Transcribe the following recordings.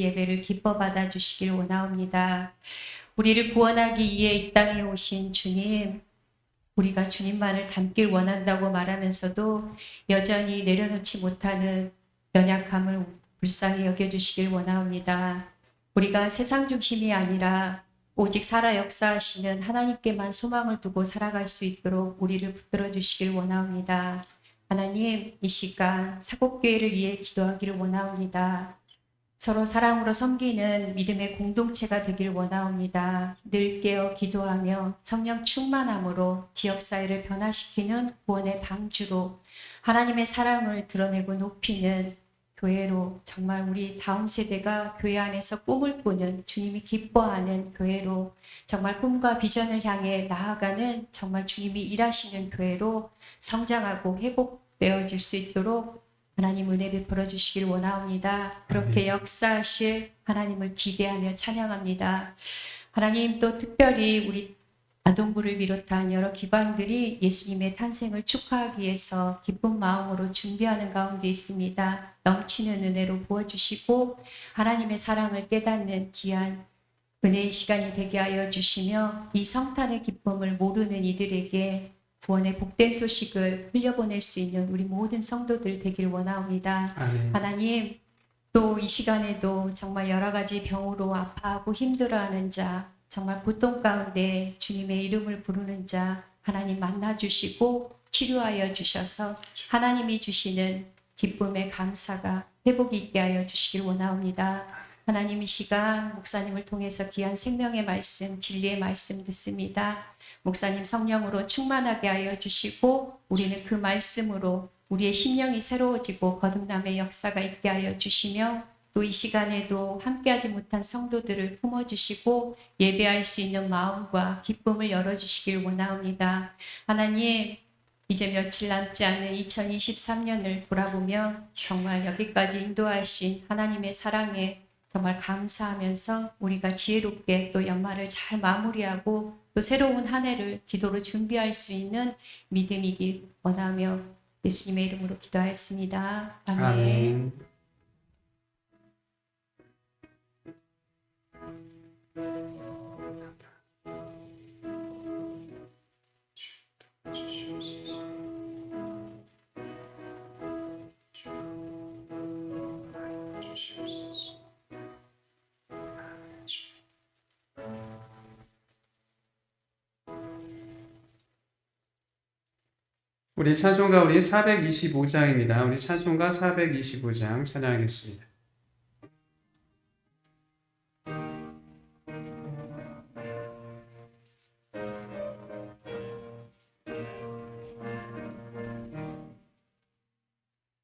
예배를 기뻐 받아 주시길 원하옵니다. 우리를 구원하기 위해 이 땅에 오신 주님, 우리가 주님만을 닮길 원한다고 말하면서도 여전히 내려놓지 못하는 연약함을 불쌍히 여겨주시길 원하옵니다. 우리가 세상 중심이 아니라 오직 살아 역사하시는 하나님께만 소망을 두고 살아갈 수 있도록 우리를 붙들어 주시길 원하옵니다. 하나님, 이 시간 사곡교회를 위해 기도하기를 원하옵니다. 서로 사랑으로 섬기는 믿음의 공동체가 되길 원하옵니다. 늘 깨어 기도하며 성령 충만함으로 지역사회를 변화시키는 구원의 방주로 하나님의 사랑을 드러내고 높이는 교회로, 정말 우리 다음 세대가 교회 안에서 꿈을 꾸는, 주님이 기뻐하는 교회로, 정말 꿈과 비전을 향해 나아가는 정말 주님이 일하시는 교회로 성장하고 회복되어질 수 있도록 하나님 은혜 베풀어 주시길 원하옵니다. 그렇게 역사하실 하나님을 기대하며 찬양합니다. 하나님, 또 특별히 우리 아동부를 비롯한 여러 기관들이 예수님의 탄생을 축하하기 위해서 기쁜 마음으로 준비하는 가운데 있습니다. 넘치는 은혜로 부어주시고 하나님의 사랑을 깨닫는 귀한 은혜의 시간이 되게 하여 주시며, 이 성탄의 기쁨을 모르는 이들에게 구원의 복된 소식을 흘려보낼 수 있는 우리 모든 성도들 되길 원하옵니다. 아멘. 하나님, 또 이 시간에도 정말 여러 가지 병으로 아파하고 힘들어하는 자, 정말 고통 가운데 주님의 이름을 부르는 자 하나님 만나주시고 치료하여 주셔서 하나님이 주시는 기쁨의 감사가 회복이 있게 하여 주시길 원하옵니다. 하나님, 이 시간 목사님을 통해서 귀한 생명의 말씀, 진리의 말씀 듣습니다. 목사님 성령으로 충만하게 하여 주시고 우리는 그 말씀으로 우리의 심령이 새로워지고 거듭남의 역사가 있게 하여 주시며, 또 이 시간에도 함께하지 못한 성도들을 품어주시고 예배할 수 있는 마음과 기쁨을 열어주시길 원하옵니다. 하나님, 이제 며칠 남지 않은 2023년을 돌아보며 정말 여기까지 인도하신 하나님의 사랑에 정말 감사하면서 우리가 지혜롭게 또 연말을 잘 마무리하고 또 새로운 한 해를 기도로 준비할 수 있는 믿음이길 원하며 예수님의 이름으로 기도하였습니다. 아멘. 아멘. 우리 찬송가 우리 425장입니다. 우리 찬송가 425장 찬양하겠습니다.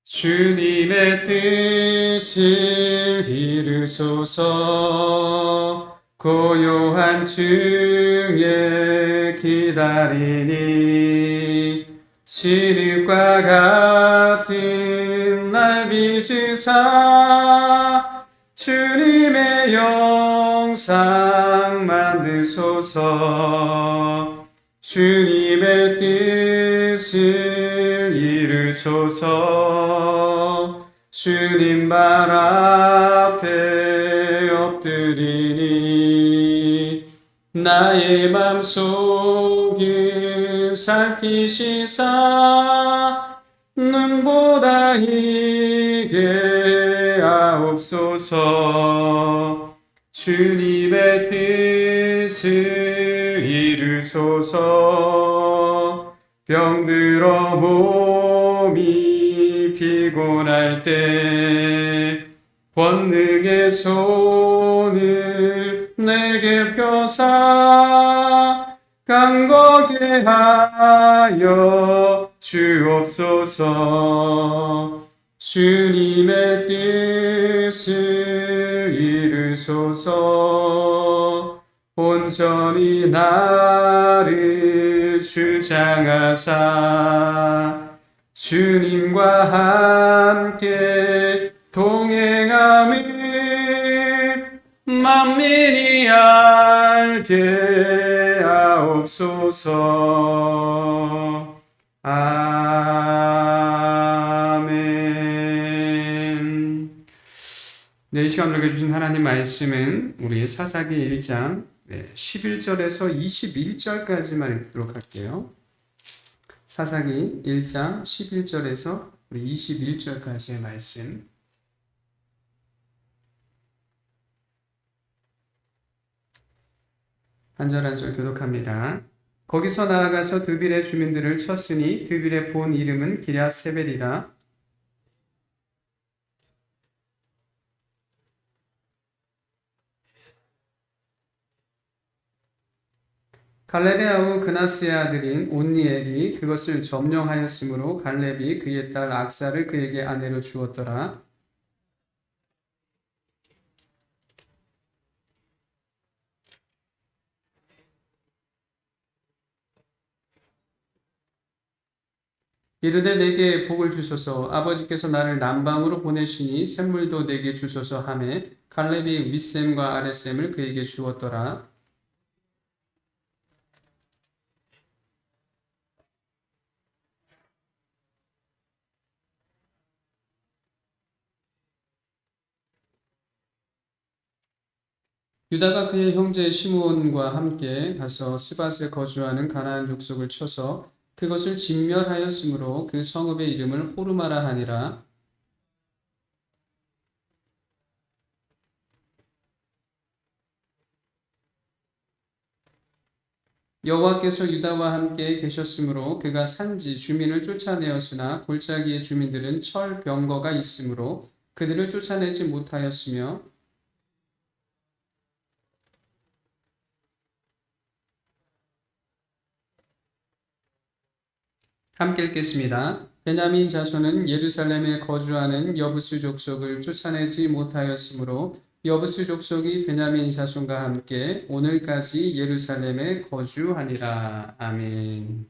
주님의 뜻을 이루소서. 고요한 중에 기다리니 시립과 같은 날 빚으사 주님의 영상 만드소서. 주님의 뜻을 이루소서. 주님 발 앞에 엎드리니 나의 맘속을 살피시사 눈보다 희게 하옵소서. 주님의 뜻을 이루소서. 병들어 몸이 피곤할 때 권능의 손을 내게 펴사 강건케 하여 주옵소서. 주님의 뜻을 이루소서. 온전히 나를 주장하사 주님과 함께 동행함을 만민이 알게 하옵소서. 아멘. 네, 이 시간 시간 녹여주신 하나님 말씀은 우리 사사기 1장 11절에서 21절까지만 읽도록 할게요. 사사기 1장 11절에서 우리 21절까지의 말씀. 한 절 한 절 교독합니다. 거기서 나아가서 드빌의 주민들을 쳤으니 드빌의 본 이름은 기랴세벨이라. 갈렙의 아우 그나스의 아들인 온니엘이 그것을 점령하였으므로 갈렙이 그의 딸 악사를 그에게 아내로 주었더라. 이르되 내게 복을 주소서. 아버지께서 나를 남방으로 보내시니 샘물도 내게 주소서 하매 갈렙이 윗샘과 아랫샘을 그에게 주었더라. 유다가 그의 형제 시므온과 함께 가서 스밧에 거주하는 가나안 족속을 쳐서 그것을 진멸하였으므로 그 성읍의 이름을 호르마라 하니라. 여호와께서 유다와 함께 계셨으므로 그가 산지 주민을 쫓아내었으나 골짜기의 주민들은 철 병거가 있으므로 그들을 쫓아내지 못하였으며 함께 읽겠습니다. 베냐민 자손은 예루살렘에 거주하는 여부스 족속을 쫓아내지 못하였으므로 여부스 족속이 베냐민 자손과 함께 오늘까지 예루살렘에 거주하니라. 아멘.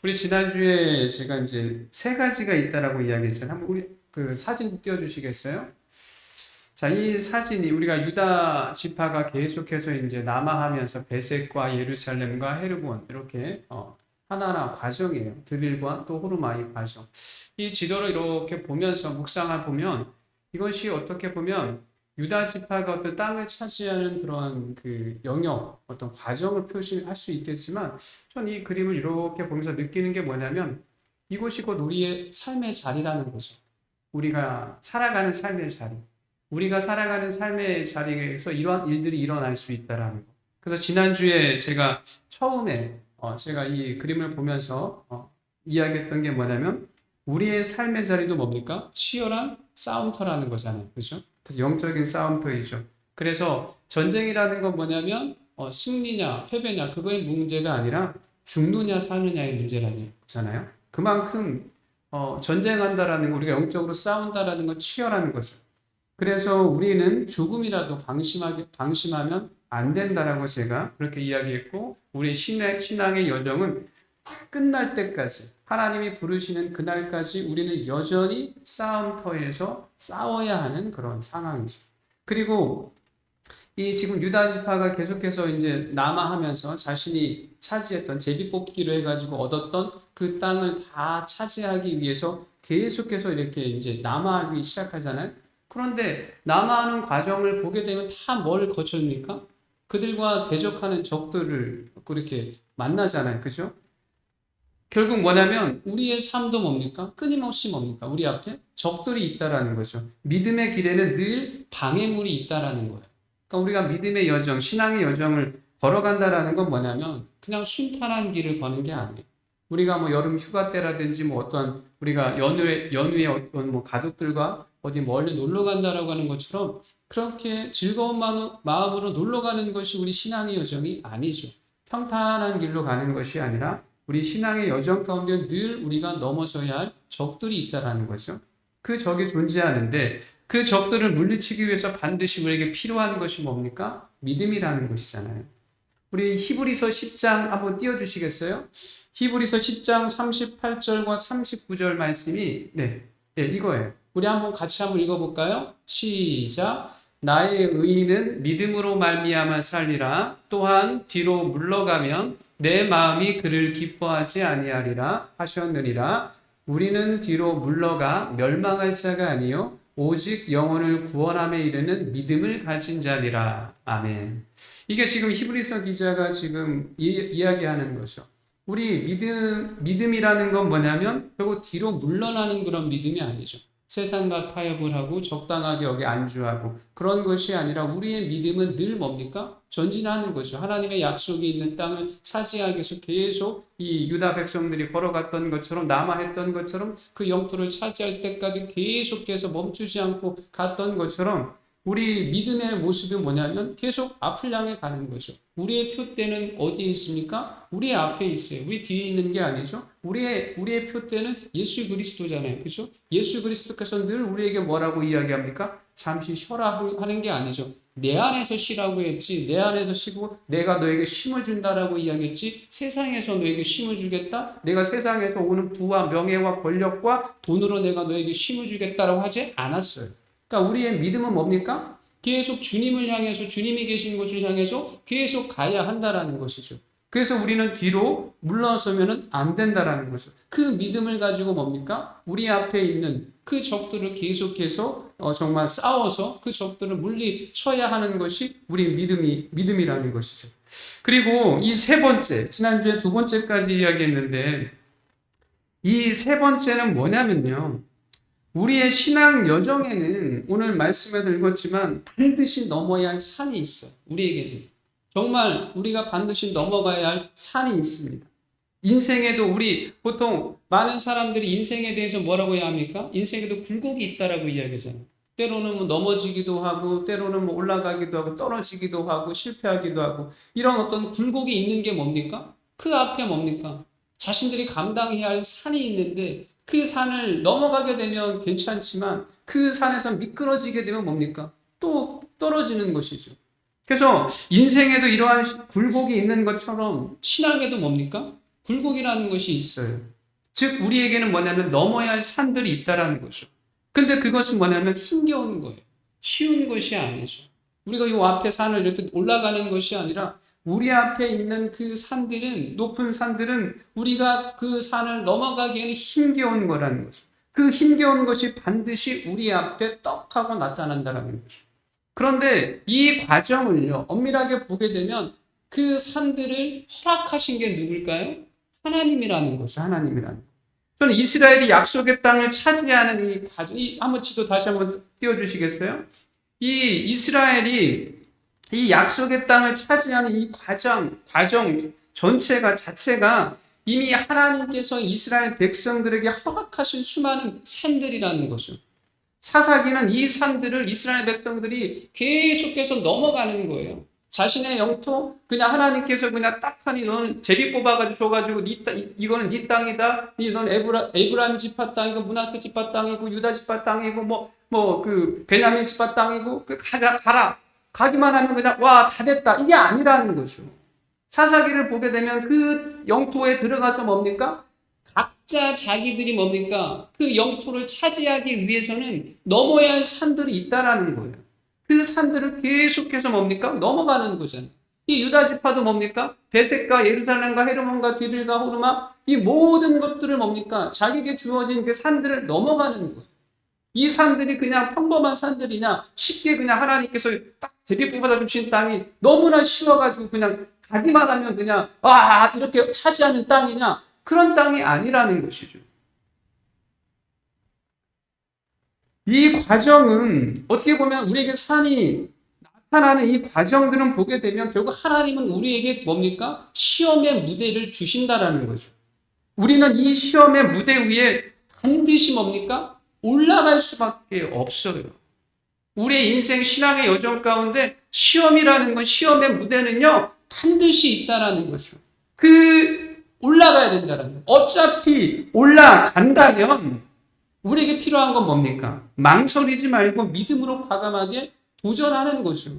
우리 지난주에 제가 이제 세 가지가 있다라고 이야기했잖아요. 한번 우리 그 사진 띄워주시겠어요? 자, 이 사진이 우리가 유다 지파가 계속해서 이제 남하하면서 베셋과 예루살렘과 헤르본 이렇게 하나하나 과정이에요. 드빌과 또 호르마의 과정. 이 지도를 이렇게 보면서 묵상을 보면 이것이 어떻게 보면 유다 지파가 어떤 땅을 차지하는 그러한 그 영역, 어떤 과정을 표시할 수 있겠지만 전 이 그림을 이렇게 보면서 느끼는 게 뭐냐면 이곳이 곧 우리의 삶의 자리라는 거죠. 우리가 살아가는 삶의 자리. 우리가 살아가는 삶의 자리에서 이러한 일들이 일어날 수 있다라는 거. 그래서 지난주에 제가 처음에 제가 이 그림을 보면서 이야기했던 게 뭐냐면 우리의 삶의 자리도 뭡니까? 치열한 싸움터라는 거잖아요. 그죠? 그래서 영적인 싸움터이죠. 그래서 전쟁이라는 건 뭐냐면 승리냐 패배냐 그거의 문제가 아니라 죽느냐 사느냐의 문제라는 거잖아요. 그만큼 전쟁한다라는 거, 우리가 영적으로 싸운다라는 건 치열한 거죠. 그래서 우리는 조금이라도 방심하면 안 된다라고 제가 그렇게 이야기했고, 우리 신앙의 여정은 끝날 때까지, 하나님이 부르시는 그날까지 우리는 여전히 싸움터에서 싸워야 하는 그런 상황이죠. 그리고 이 지금 유다 지파가 계속해서 이제 남하하면서 자신이 차지했던 제비뽑기로 해가지고 얻었던 그 땅을 다 차지하기 위해서 계속해서 이렇게 이제 남하하기 시작하잖아요. 그런데 남하하는 과정을 보게 되면 다 뭘 거쳐입니까? 그들과 대적하는 적들을 그렇게 만나잖아요. 그죠? 결국 뭐냐면 우리의 삶도 뭡니까? 끊임없이 뭡니까? 우리 앞에 적들이 있다라는 거죠. 믿음의 길에는 늘 방해물이 있다라는 거예요. 그러니까 우리가 믿음의 여정, 신앙의 여정을 걸어간다라는 건 뭐냐면 그냥 순탄한 길을 거는 게 아니에요. 우리가 뭐 여름 휴가 때라든지 뭐 어떠한 우리가 연휴에 어떤 뭐 가족들과 어디 멀리 놀러 간다라고 하는 것처럼 그렇게 즐거운 마음으로 놀러 가는 것이 우리 신앙의 여정이 아니죠. 평탄한 길로 가는 것이 아니라 우리 신앙의 여정 가운데 늘 우리가 넘어서야 할 적들이 있다라는 거죠. 그 적이 존재하는데 그 적들을 물리치기 위해서 반드시 우리에게 필요한 것이 뭡니까? 믿음이라는 것이잖아요. 우리 히브리서 10장 한번 띄워주시겠어요? 히브리서 10장 38절과 39절 말씀이 이거예요. 우리 같이 한번 읽어볼까요? 시작. 나의 의인은 믿음으로 말미암아 살리라. 또한 뒤로 물러가면 내 마음이 그를 기뻐하지 아니하리라 하셨느니라. 우리는 뒤로 물러가 멸망할 자가 아니요 오직 영혼을 구원함에 이르는 믿음을 가진 자니라. 아멘. 이게 지금 히브리서 기자가 지금 이야기하는 거죠. 우리 믿음이라는 건 뭐냐면 결국 뒤로 물러나는 그런 믿음이 아니죠. 세상과 타협을 하고 적당하게 여기 안주하고 그런 것이 아니라 우리의 믿음은 늘 뭡니까? 전진하는 거죠. 하나님의 약속이 있는 땅을 차지하기 위해서 계속 이 유다 백성들이 걸어갔던 것처럼 남아했던 것처럼 그 영토를 차지할 때까지 계속해서 멈추지 않고 갔던 것처럼 우리 믿음의 모습이 뭐냐면 계속 앞을 향해 가는 거죠. 우리의 표대는 어디에 있습니까? 우리 앞에 있어요. 우리 뒤에 있는 게 아니죠. 우리의 표대는 예수 그리스도잖아요. 그렇죠? 예수 그리스도께서 늘 우리에게 뭐라고 이야기합니까? 잠시 쉬어라 하는 게 아니죠. 내 안에서 쉬라고 했지. 내 안에서 쉬고 내가 너에게 쉼을 준다라고 이야기했지. 세상에서 너에게 쉼을 주겠다. 내가 세상에서 오는 부와 명예와 권력과 돈으로 내가 너에게 쉼을 주겠다라고 하지 않았어요. 그러니까 우리의 믿음은 뭡니까? 계속 주님을 향해서 주님이 계신 곳을 향해서 계속 가야 한다라는 것이죠. 그래서 우리는 뒤로 물러서면 안 된다라는 거죠. 그 믿음을 가지고 뭡니까? 우리 앞에 있는 그 적들을 계속해서 정말 싸워서 그 적들을 물리쳐야 하는 것이 우리 믿음이라는 것이죠. 그리고 이 세 번째, 지난주에 두 번째까지 이야기했는데 이 세 번째는 뭐냐면요. 우리의 신앙 여정에는 오늘 말씀에도 읽었지만 반드시 넘어야 할 산이 있어요. 우리에게는. 정말 우리가 반드시 넘어가야 할 산이 있습니다. 인생에도 우리 보통 많은 사람들이 인생에 대해서 뭐라고 해야 합니까? 인생에도 굴곡이 있다라고 이야기하잖아요. 때로는 뭐 넘어지기도 하고 때로는 뭐 올라가기도 하고 떨어지기도 하고 실패하기도 하고 이런 어떤 굴곡이 있는 게 뭡니까? 그 앞에 뭡니까? 자신들이 감당해야 할 산이 있는데 그 산을 넘어가게 되면 괜찮지만 그 산에서 미끄러지게 되면 뭡니까? 또 떨어지는 것이죠. 그래서 인생에도 이러한 굴곡이 있는 것처럼 신앙에도 뭡니까? 굴곡이라는 것이 있어요. 즉 우리에게는 뭐냐면 넘어야 할 산들이 있다라는 거죠. 근데 그것은 뭐냐면 힘겨운 거예요. 쉬운 것이 아니죠. 우리가 이 앞에 산을 이렇게 올라가는 것이 아니라 우리 앞에 있는 그 산들은, 높은 산들은 우리가 그 산을 넘어가기에는 힘겨운 거라는 거죠. 그 힘겨운 것이 반드시 우리 앞에 떡하고 나타난다는 거죠. 그런데 이 과정을요, 엄밀하게 보게 되면 그 산들을 허락하신 게 누굴까요? 하나님이라는 거죠. 하나님이라는 거. 저는 이스라엘이 약속의 땅을 차지하는 이 과정, 한번 지도 다시 한번 띄워주시겠어요? 이 이스라엘이 이 약속의 땅을 차지하는 이 과정 자체가 이미 하나님께서 이스라엘 백성들에게 허락하신 수많은 산들이라는 거죠. 사사기는 이 산들을 이스라엘 백성들이 계속해서 넘어가는 거예요. 자신의 영토 그냥 하나님께서 그냥 딱하니 너는 제비 뽑아가지고 줘가지고 이거는 네 땅이다. 너는 에브라임 지파 땅이고 므낫세 지파 땅이고 유다 지파 땅이고 뭐 그 베냐민 지파 땅이고 그 가라. 가기만 하면 그냥 와 다 됐다. 이게 아니라는 거죠. 사사기를 보게 되면 그 영토에 들어가서 뭡니까? 각자 자기들이 뭡니까? 그 영토를 차지하기 위해서는 넘어야 할 산들이 있다라는 거예요. 그 산들을 계속해서 뭡니까? 넘어가는 거잖아요. 이 유다 지파도 뭡니까? 베셋과 예루살렘과 헤르몬과 디들과 호르마 이 모든 것들을 뭡니까? 자기에게 주어진 그 산들을 넘어가는 거예요. 이 산들이 그냥 평범한 산들이냐? 쉽게 그냥 하나님께서 딱 제비 뽑아다 주신 땅이 너무나 쉬워가지고 그냥 가기만 하면 그냥 이렇게 차지하는 땅이냐? 그런 땅이 아니라는 것이죠. 이 과정은 어떻게 보면 우리에게 산이 나타나는 이 과정들은 보게 되면 결국 하나님은 우리에게 뭡니까? 시험의 무대를 주신다라는 거죠. 우리는 이 시험의 무대 위에 반드시 뭡니까? 올라갈 수밖에 없어요. 우리의 인생 신앙의 여정 가운데 시험이라는 건 시험의 무대는요 반드시 있다라는 거죠. 올라가야 된다는 거예요. 어차피 올라간다면 우리에게 필요한 건 뭡니까? 망설이지 말고 믿음으로 과감하게 도전하는 거죠.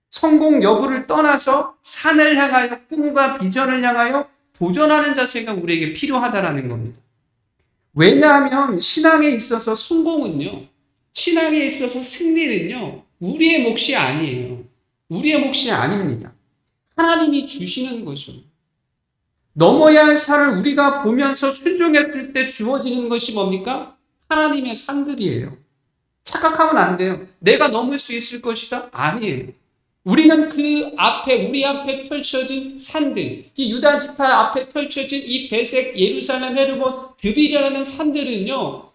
성공 여부를 떠나서 산을 향하여 꿈과 비전을 향하여 도전하는 자세가 우리에게 필요하다라는 겁니다. 왜냐하면 신앙에 있어서 성공은요, 신앙에 있어서 승리는요, 우리의 몫이 아니에요. 우리의 몫이 아닙니다. 하나님이 주시는 거죠. 넘어야 할 산을 우리가 보면서 순종했을 때 주어지는 것이 뭡니까? 하나님의 상급이에요. 착각하면 안 돼요. 내가 넘을 수 있을 것이다? 아니에요. 우리는 그 앞에, 우리 앞에 펼쳐진 산들, 이 유다 지파 앞에 펼쳐진 이 베색, 예루살렘, 헤르몬, 드빌이라는 산들은요,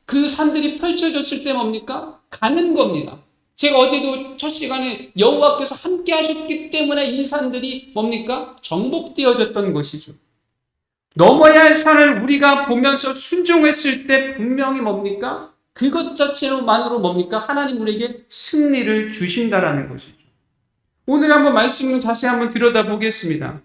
그 산들이 펼쳐졌을 때 뭡니까? 가는 겁니다. 제가 어제도 첫 시간에 여호와께서 함께 하셨기 때문에 이 산들이 뭡니까? 정복되어졌던 것이죠. 넘어야 할 산을 우리가 보면서 순종했을 때 분명히 뭡니까? 그것 자체로만으로 뭡니까? 하나님 우리에게 승리를 주신다라는 것이죠. 오늘 한번 말씀을 자세히 한번 들여다보겠습니다.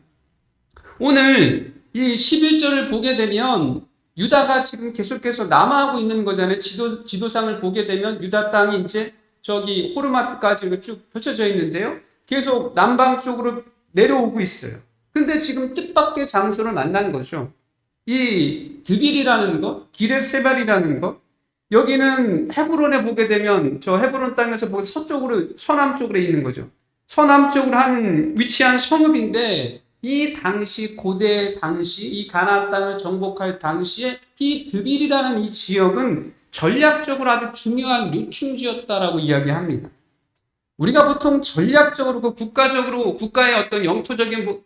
오늘 이 11절을 보게 되면 유다가 지금 계속해서 남하하고 있는 거잖아요. 지도상을 보게 되면 유다 땅이 이제 저기 호르마트까지 쭉 펼쳐져 있는데요. 계속 남방 쪽으로 내려오고 있어요. 근데 지금 뜻밖의 장소를 만난 거죠. 이 드빌이라는 것, 기럇세발이라는 것, 여기는 헤브론에 보게 되면 저 헤브론 땅에서 보게 서쪽으로, 서남쪽으로 있는 거죠. 서남쪽으로 위치한 성읍인데 이 당시, 고대 당시, 이 가나안 땅을 정복할 당시에 이 드빌이라는 이 지역은 전략적으로 아주 중요한 요충지였다라고 이야기합니다. 우리가 보통 전략적으로 국가적으로 국가의 어떤 영토적인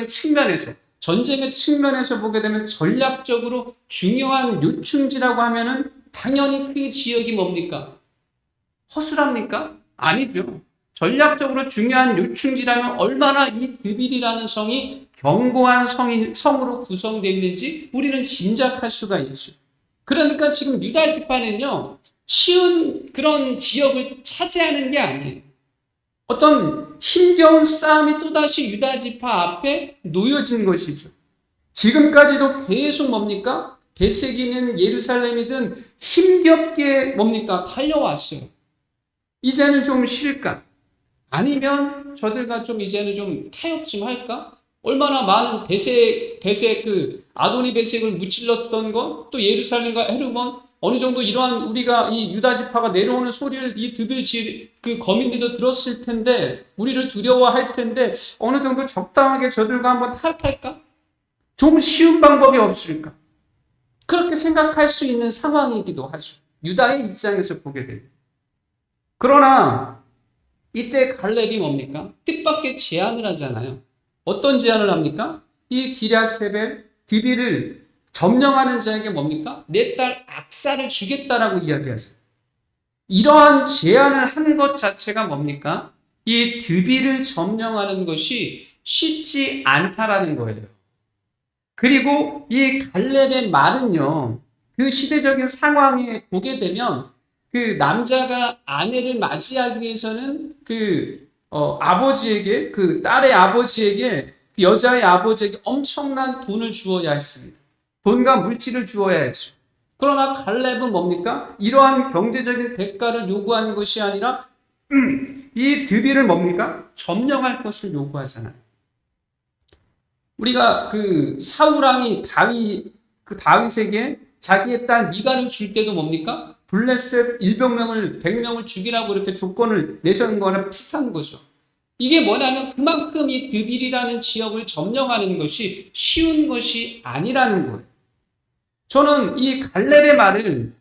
측면에서 전쟁의 측면에서 보게 되면 전략적으로 중요한 요충지라고 하면은 당연히 그 지역이 뭡니까? 허술합니까? 아니죠. 전략적으로 중요한 요충지라면 얼마나 이 드빌이라는 성이 견고한 성으로 구성되어 있는지 우리는 짐작할 수가 있죠. 그러니까 지금 유다 지파는요, 쉬운 그런 지역을 차지하는 게 아니에요. 어떤 힘겨운 싸움이 또다시 유다 지파 앞에 놓여진 것이죠. 지금까지도 계속 뭡니까? 베세기는 예루살렘이든 힘겹게 뭡니까? 달려왔어요. 이제는 좀 쉴까? 아니면 저들과 좀 이제는 좀 타협 좀 할까? 얼마나 많은 아도니 베색을 무찔렀던 것, 또 예루살렘과 헤르몬, 어느 정도 이러한 우리가 이 유다 지파가 내려오는 소리를 이 그 거민들도 들었을 텐데, 우리를 두려워할 텐데, 어느 정도 적당하게 저들과 한번 타협할까? 좀 쉬운 방법이 없을까? 그렇게 생각할 수 있는 상황이기도 하죠. 유다의 입장에서 보게 됩니다. 그러나, 이때 갈렙이 뭡니까? 뜻밖의 제안을 하잖아요. 어떤 제안을 합니까? 이 기럇세벨, 드빌을 점령하는 자에게 뭡니까? 내 딸 악사를 주겠다라고 이야기하죠. 이러한 제안을 한 것 자체가 뭡니까? 이 드빌을 점령하는 것이 쉽지 않다라는 거예요. 그리고 이 갈렙의 말은요, 그 시대적인 상황에 보게 되면 그 남자가 아내를 맞이하기 위해서는 아버지에게, 그 딸의 아버지에게, 그 여자의 아버지에게 엄청난 돈을 주어야 했습니다. 돈과 물질을 주어야 했죠. 그러나 갈렙은 뭡니까? 이러한 경제적인 대가를 요구하는 것이 아니라 이 드빌을 뭡니까? 점령할 것을 요구하잖아요. 우리가 사울왕이 다윗에게 자기의 딸 미가를 줄 때도 뭡니까? 블레셋 100명을 죽이라고 이렇게 조건을 내세운 거랑 비슷한 거죠. 이게 뭐냐면 그만큼 이 드빌이라는 지역을 점령하는 것이 쉬운 것이 아니라는 거예요. 저는 이 갈렙의 말을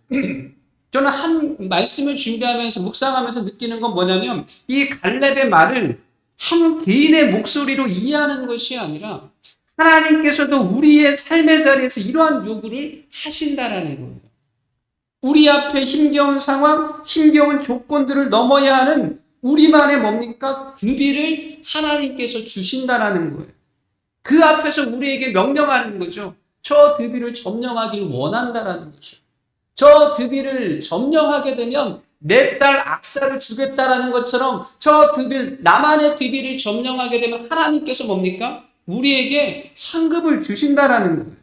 저는 한 말씀을 준비하면서 묵상하면서 느끼는 건 뭐냐면 이 갈렙의 말을 한 개인의 목소리로 이해하는 것이 아니라 하나님께서도 우리의 삶의 자리에서 이러한 요구를 하신다라는 거예요. 우리 앞에 힘겨운 상황, 힘겨운 조건들을 넘어야 하는 우리만의 뭡니까? 드빌을 하나님께서 주신다라는 거예요. 그 앞에서 우리에게 명령하는 거죠. 저 드빌을 점령하기를 원한다라는 거죠. 저 드빌을 점령하게 되면 내 딸 악사를 주겠다라는 것처럼 저 드빌, 나만의 드빌을 점령하게 되면 하나님께서 뭡니까? 우리에게 상급을 주신다라는 거예요.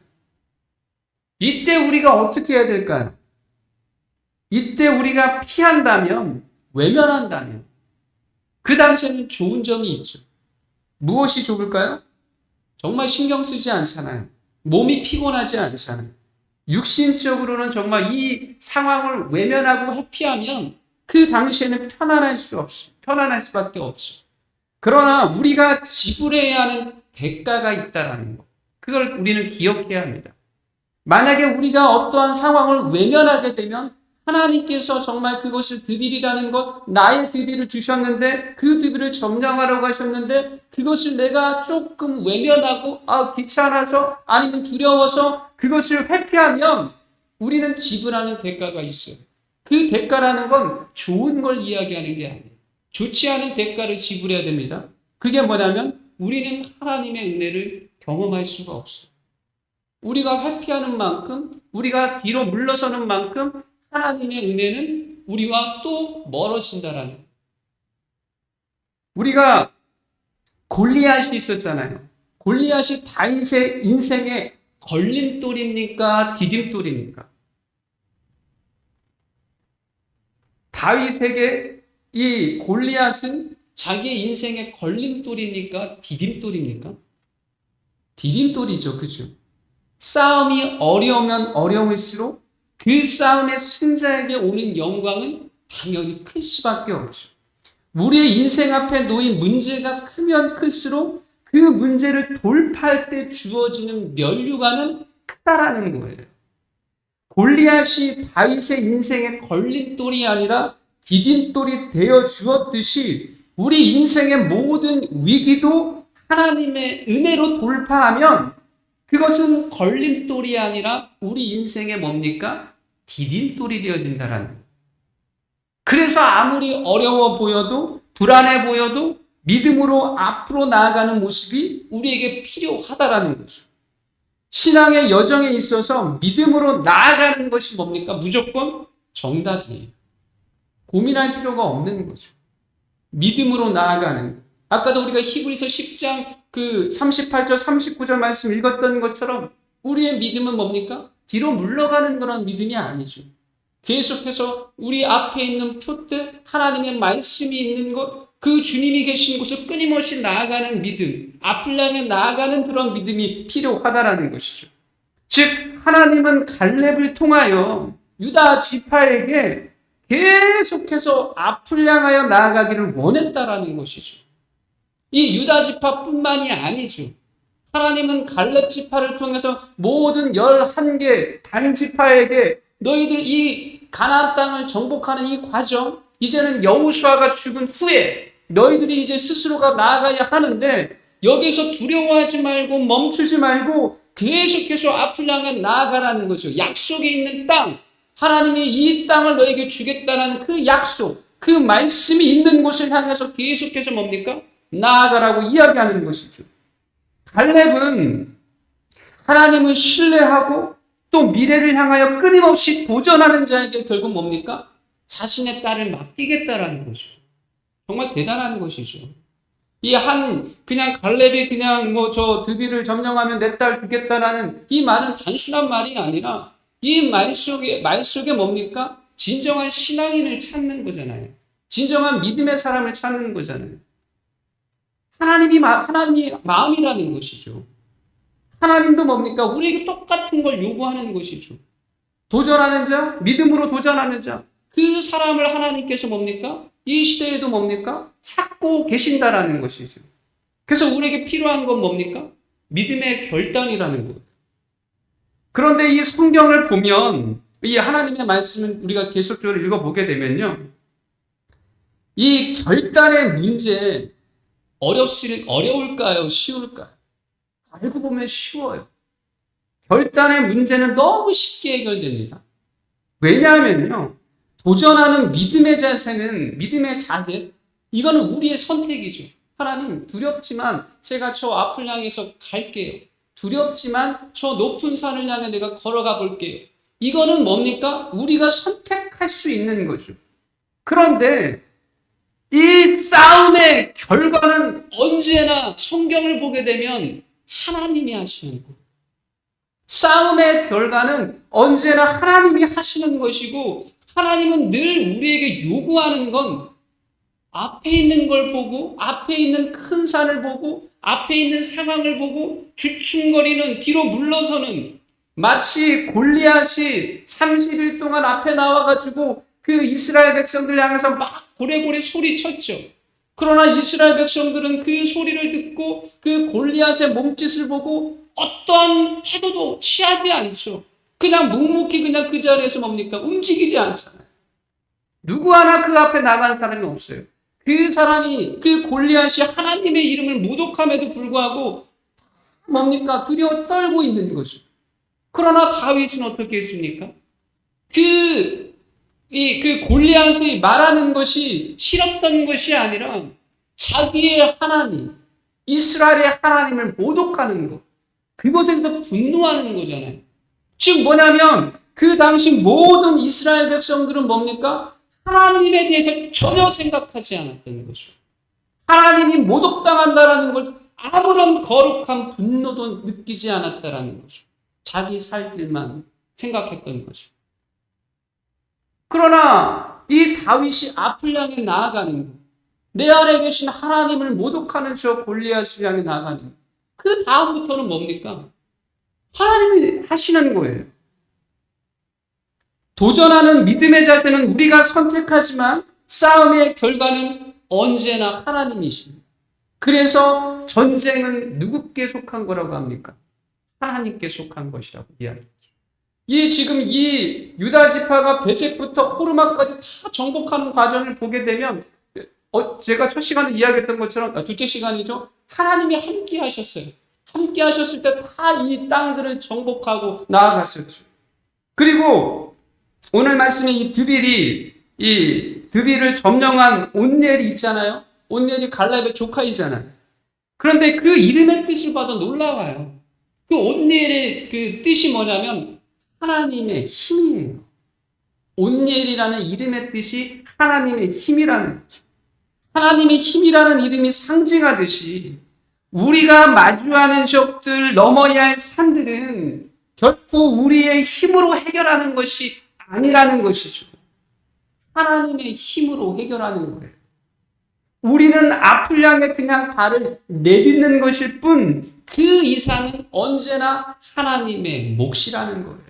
이때 우리가 어떻게 해야 될까요? 이때 우리가 피한다면, 외면한다면, 그 당시에는 좋은 점이 있죠. 무엇이 좋을까요? 정말 신경 쓰지 않잖아요. 몸이 피곤하지 않잖아요. 육신적으로는 정말 이 상황을 외면하고 회피하면 그 당시에는 편안할 수밖에 없죠. 그러나 우리가 지불해야 하는 대가가 있다라는 것. 그걸 우리는 기억해야 합니다. 만약에 우리가 어떠한 상황을 외면하게 되면 하나님께서 정말 그것을 드빌이라는 것, 나의 드빌을 주셨는데 그 드빌을 점령하려고 하셨는데 그것을 내가 조금 외면하고 귀찮아서 아니면 두려워서 그것을 회피하면 우리는 지불하는 대가가 있어요. 그 대가라는 건 좋은 걸 이야기하는 게 아니에요. 좋지 않은 대가를 지불해야 됩니다. 그게 뭐냐면 우리는 하나님의 은혜를 경험할 수가 없어요. 우리가 회피하는 만큼, 우리가 뒤로 물러서는 만큼 하나님의 은혜는 우리와 또 멀어진다라는 거예요. 우리가 골리앗이 있었잖아요. 골리앗이 다윗의 인생의 걸림돌입니까? 디딤돌입니까? 다윗에게 이 골리앗은 자기의 인생의 걸림돌입니까? 디딤돌입니까? 디딤돌이죠. 그죠? 싸움이 어려우면 어려울수록 그 싸움의 승자에게 오는 영광은 당연히 클 수밖에 없죠. 우리의 인생 앞에 놓인 문제가 크면 클수록 그 문제를 돌파할 때 주어지는 면류관은 크다라는 거예요. 골리앗이 다윗의 인생의 걸림돌이 아니라 디딤돌이 되어 주었듯이 우리 인생의 모든 위기도 하나님의 은혜로 돌파하면 그것은 걸림돌이 아니라 우리 인생의 뭡니까? 디딤돌이 되어진다라는 거예요. 그래서 아무리 어려워 보여도 불안해 보여도 믿음으로 앞으로 나아가는 모습이 우리에게 필요하다라는 거죠. 신앙의 여정에 있어서 믿음으로 나아가는 것이 뭡니까? 무조건 정답이에요. 고민할 필요가 없는 거죠. 믿음으로 나아가는. 아까도 우리가 히브리서 10장 그 38절 39절 말씀 읽었던 것처럼 우리의 믿음은 뭡니까? 뒤로 물러가는 그런 믿음이 아니죠. 계속해서 우리 앞에 있는 표대 하나님의 말씀이 있는 곳, 그 주님이 계신 곳을 끊임없이 나아가는 믿음, 앞을 향해 나아가는 그런 믿음이 필요하다라는 것이죠. 즉 하나님은 갈렙을 통하여 유다 지파에게 계속해서 앞을 향하여 나아가기를 원했다라는 것이죠. 이 유다 지파뿐만이 아니죠. 하나님은 갈렙 지파를 통해서 모든 11개 반 지파에게 너희들 이 가나안 땅을 정복하는 이 과정, 이제는 여호수아가 죽은 후에 너희들이 이제 스스로가 나아가야 하는데 여기서 두려워하지 말고 멈추지 말고 계속해서 앞을 향해 나아가라는 거죠. 약속에 있는 땅, 하나님이 이 땅을 너에게 주겠다는 그 약속, 그 말씀이 있는 곳을 향해서 계속해서 뭡니까? 나아가라고 이야기하는 것이죠. 갈렙은 하나님을 신뢰하고 또 미래를 향하여 끊임없이 도전하는 자에게 결국 뭡니까? 자신의 딸을 맡기겠다라는 것이죠. 정말 대단한 것이죠. 그냥 갈렙이 그냥 저 드빌을 점령하면 내 딸 주겠다라는 이 말은 단순한 말이 아니라 이 말 속에 뭡니까? 진정한 신앙인을 찾는 거잖아요. 진정한 믿음의 사람을 찾는 거잖아요. 하나님의 마음이라는 것이죠. 하나님도 뭡니까? 우리에게 똑같은 걸 요구하는 것이죠. 도전하는 자, 믿음으로 도전하는 자, 그 사람을 하나님께서 뭡니까? 이 시대에도 뭡니까? 찾고 계신다라는 것이죠. 그래서 우리에게 필요한 건 뭡니까? 믿음의 결단이라는 것. 그런데 이 성경을 보면 이 하나님의 말씀을 우리가 계속적으로 읽어보게 되면요. 이 결단의 문제 어려울까요? 쉬울까요? 알고 보면 쉬워요. 결단의 문제는 너무 쉽게 해결됩니다. 왜냐하면요. 도전하는 믿음의 자세, 이거는 우리의 선택이죠. 하나님, 두렵지만 제가 저 앞을 향해서 갈게요. 두렵지만 저 높은 산을 향해 내가 걸어가 볼게요. 이거는 뭡니까? 우리가 선택할 수 있는 거죠. 그런데 이 싸움의 결과는 언제나 성경을 보게 되면 하나님이 하시는 거예요. 싸움의 결과는 언제나 하나님이 하시는 것이고 하나님은 늘 우리에게 요구하는 건 앞에 있는 걸 보고 앞에 있는 큰 산을 보고 앞에 있는 상황을 보고 주춤거리는 뒤로 물러서는 마치 골리앗이 30일 동안 앞에 나와가지고 그 이스라엘 백성들 향해서 막 고래고래 소리쳤죠. 그러나 이스라엘 백성들은 그 소리를 듣고 그 골리앗의 몸짓을 보고 어떠한 태도도 취하지 않죠. 그냥 묵묵히 그냥 그 자리에서 뭡니까? 움직이지 않잖아요. 누구 하나 그 앞에 나간 사람이 없어요. 그 사람이, 그 골리앗이 하나님의 이름을 모독함에도 불구하고 뭡니까? 두려워 떨고 있는 거죠. 그러나 다윗은 어떻게 했습니까? 그 골리앗이 말하는 것이 싫었던 것이 아니라 자기의 하나님, 이스라엘의 하나님을 모독하는 것. 그것에 더 분노하는 거잖아요. 즉 뭐냐면 그 당시 모든 이스라엘 백성들은 뭡니까? 하나님에 대해서 전혀 생각하지 않았던 거죠. 하나님이 모독당한다라는 걸 아무런 거룩한 분노도 느끼지 않았다라는 거죠. 자기 살 길만 생각했던 거죠. 그러나 이 다윗이 앞을 향해 나아가는 것, 내 안에 계신 하나님을 모독하는 저 골리앗을 향해 나아가는 것, 그 다음부터는 뭡니까? 하나님이 하시는 거예요. 도전하는 믿음의 자세는 우리가 선택하지만 싸움의 결과는 언제나 하나님이십니다. 그래서 전쟁은 누구께 속한 거라고 합니까? 하나님께 속한 것이라고 이야기하죠. 지금 이 유다 지파가 베색부터 호르마까지 다 정복하는 과정을 보게 되면 제가 첫 시간에 이야기했던 것처럼 둘째 시간이죠. 하나님이 함께 하셨어요. 함께 하셨을 때 다 이 땅들을 정복하고 나아갔었죠. 그리고 오늘 말씀에 이 드빌을 점령한 온넬이 있잖아요. 온넬이 갈렙의 조카이잖아요. 그런데 그 이름의 뜻을 봐도 놀라워요. 그 온넬의 그 뜻이 뭐냐면 하나님의 힘이에요. 온넬이라는 이름의 뜻이 하나님의 힘이라는 거죠. 하나님의 힘이라는 이름이 상징하듯이 우리가 마주하는 적들, 넘어야 할 산들은 결코 우리의 힘으로 해결하는 것이 아니라는 것이죠. 하나님의 힘으로 해결하는 거예요. 우리는 앞을 향해 그냥 발을 내딛는 것일 뿐 그 이상은 언제나 하나님의 몫이라는 거예요.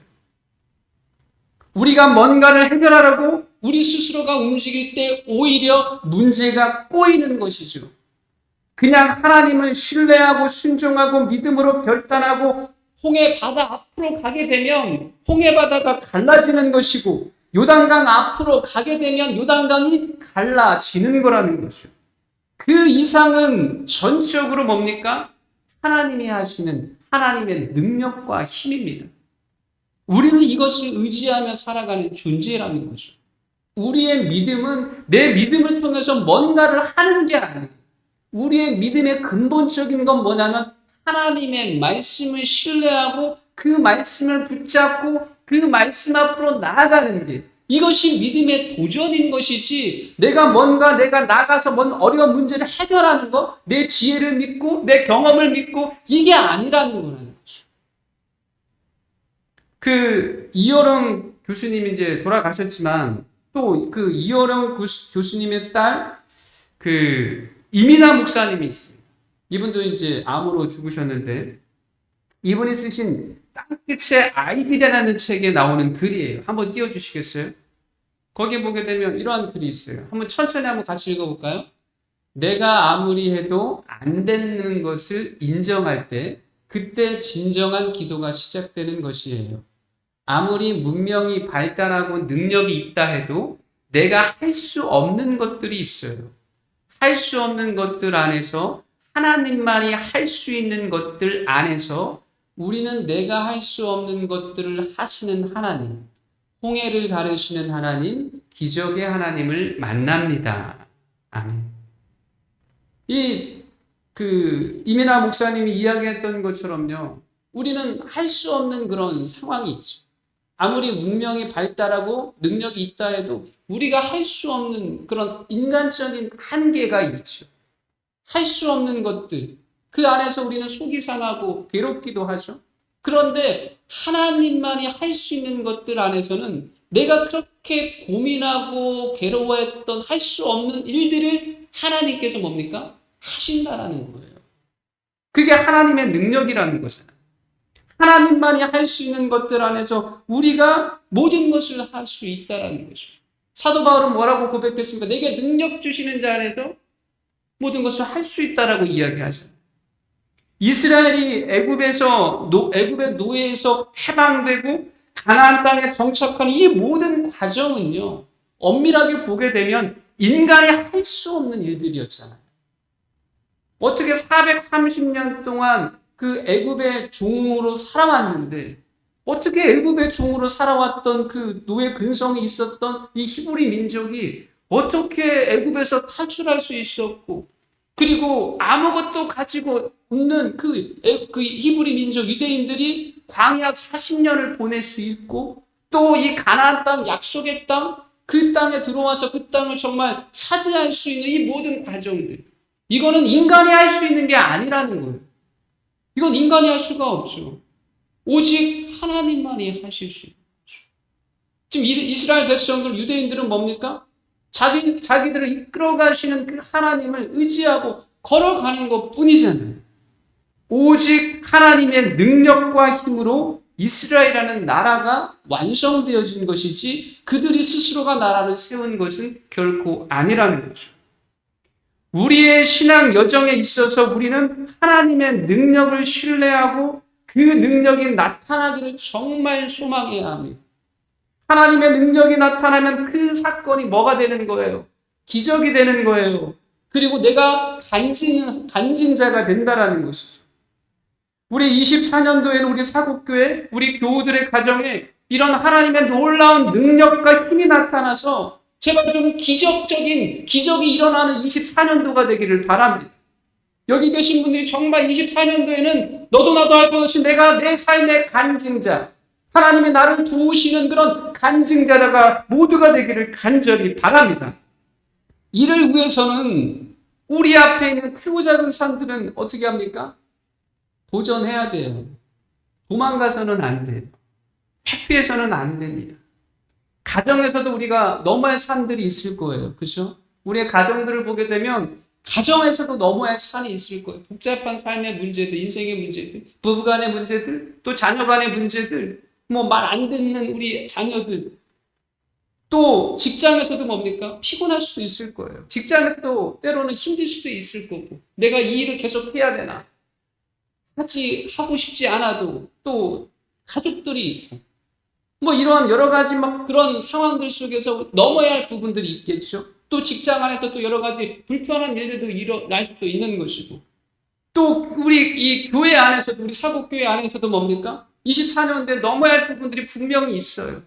우리가 뭔가를 해결하려고 우리 스스로가 움직일 때 오히려 문제가 꼬이는 것이죠. 그냥 하나님을 신뢰하고 순종하고 믿음으로 결단하고 홍해 바다 앞으로 가게 되면 홍해 바다가 갈라지는 것이고 요단강 앞으로 가게 되면 요단강이 갈라지는 거라는 거죠. 그 이상은 전적으로 뭡니까? 하나님이 하시는 하나님의 능력과 힘입니다. 우리는 이것을 의지하며 살아가는 존재라는 거죠. 우리의 믿음은 내 믿음을 통해서 뭔가를 하는 게 아니에요. 우리의 믿음의 근본적인 건 뭐냐면 하나님의 말씀을 신뢰하고 그 말씀을 붙잡고 그 말씀 앞으로 나아가는 게 이것이 믿음의 도전인 것이지 내가 나가서 뭔 어려운 문제를 해결하는 거, 내 지혜를 믿고 내 경험을 믿고 이게 아니라는 거라는 거죠. 그 이효령 교수님이 이제 돌아가셨지만 또 그 이효령 교수님의 딸 이민아 목사님이 있습니다. 이분도 이제 암으로 죽으셨는데 이분이 쓰신 땅끝의 아이들이라는 책에 나오는 글이에요. 한번 띄워주시겠어요? 거기에 보게 되면 이러한 글이 있어요. 한번 천천히 한번 같이 읽어볼까요? 내가 아무리 해도 안 되는 것을 인정할 때 그때 진정한 기도가 시작되는 것이에요. 아무리 문명이 발달하고 능력이 있다 해도 내가 할 수 없는 것들이 있어요. 할 수 없는 것들 안에서 하나님만이 할 수 있는 것들 안에서 우리는 내가 할 수 없는 것들을 하시는 하나님, 홍해를 가르시는 하나님, 기적의 하나님을 만납니다. 아멘. 이민아 목사님이 이야기했던 것처럼요, 우리는 할 수 없는 그런 상황이 있죠. 아무리 문명이 발달하고 능력이 있다 해도 우리가 할 수 없는 그런 인간적인 한계가 있죠. 할 수 없는 것들, 그 안에서 우리는 속이 상하고 괴롭기도 하죠. 그런데 하나님만이 할 수 있는 것들 안에서는 내가 그렇게 고민하고 괴로워했던 할 수 없는 일들을 하나님께서 뭡니까? 하신다라는 거예요. 그게 하나님의 능력이라는 거잖아요. 하나님만이 할 수 있는 것들 안에서 우리가 모든 것을 할 수 있다라는 거죠. 사도 바울은 뭐라고 고백했습니까? 내게 능력 주시는 자 안에서 모든 것을 할 수 있다라고 이야기하잖아요. 이스라엘이 애굽의 노예에서 해방되고 가나안 땅에 정착한 이 모든 과정은요, 엄밀하게 보게 되면 인간이 할 수 없는 일들이었잖아요. 어떻게 430년 동안 그 애굽의 종으로 살아왔는데, 어떻게 애굽의 종으로 살아왔던 그 노예 근성이 있었던 이 히브리 민족이 어떻게 애굽에서 탈출할 수 있었고, 그리고 아무것도 가지고 없는 그 히브리 민족 유대인들이 광야 40년을 보낼 수 있고, 또 이 가나안 땅, 약속의 땅, 그 땅에 들어와서 그 땅을 정말 차지할 수 있는 이 모든 과정들, 이거는 인간이 할 수 있는 게 아니라는 거예요. 이건 인간이 할 수가 없죠. 오직 하나님만이 하실 수 있는 거죠. 지금 이스라엘 백성들, 유대인들은 뭡니까? 자기들을 이끌어 가시는 그 하나님을 의지하고 걸어가는 것 뿐이잖아요. 오직 하나님의 능력과 힘으로 이스라엘이라는 나라가 완성되어진 것이지, 그들이 스스로가 나라를 세운 것은 결코 아니라는 거죠. 우리의 신앙 여정에 있어서 우리는 하나님의 능력을 신뢰하고 그 능력이 나타나기를 정말 소망해야 합니다. 하나님의 능력이 나타나면 그 사건이 뭐가 되는 거예요? 기적이 되는 거예요. 그리고 내가 간증자가 된다라는 것이죠. 우리 24년도에는 우리 사국교회, 우리 교우들의 가정에 이런 하나님의 놀라운 능력과 힘이 나타나서 제발 좀 기적적인 기적이 일어나는 24년도가 되기를 바랍니다. 여기 계신 분들이 정말 24년도에는 너도 나도 할 것 없이 내가 내 삶의 간증자, 하나님이 나를 도우시는 그런 간증자가 모두가 되기를 간절히 바랍니다. 이를 위해서는 우리 앞에 있는 크고 작은 산들은 어떻게 합니까? 도전해야 돼요. 도망가서는 안 돼요. 회피해서는 안 됩니다. 가정에서도 우리가 넘어야 할 산들이 있을 거예요. 그렇죠? 우리의 가정들을 보게 되면 가정에서도 넘어야 할 산이 있을 거예요. 복잡한 삶의 문제들, 인생의 문제들, 부부간의 문제들, 또 자녀간의 문제들, 뭐 말 안 듣는 우리 자녀들, 또 직장에서도 뭡니까? 피곤할 수도 있을 거예요. 직장에서도 때로는 힘들 수도 있을 거고, 내가 이 일을 계속 해야 되나? 하고 싶지 않아도 또 가족들이 있고, 뭐 이런 여러 가지 막 그런 상황들 속에서 넘어야 할 부분들이 있겠죠. 또 직장 안에서 또 여러 가지 불편한 일들도 일어날 수도 있는 것이고, 또 우리 이 교회 안에서도, 우리 사국교회 안에서도 뭡니까? 24년도에 넘어야 할 부분들이 분명히 있어요.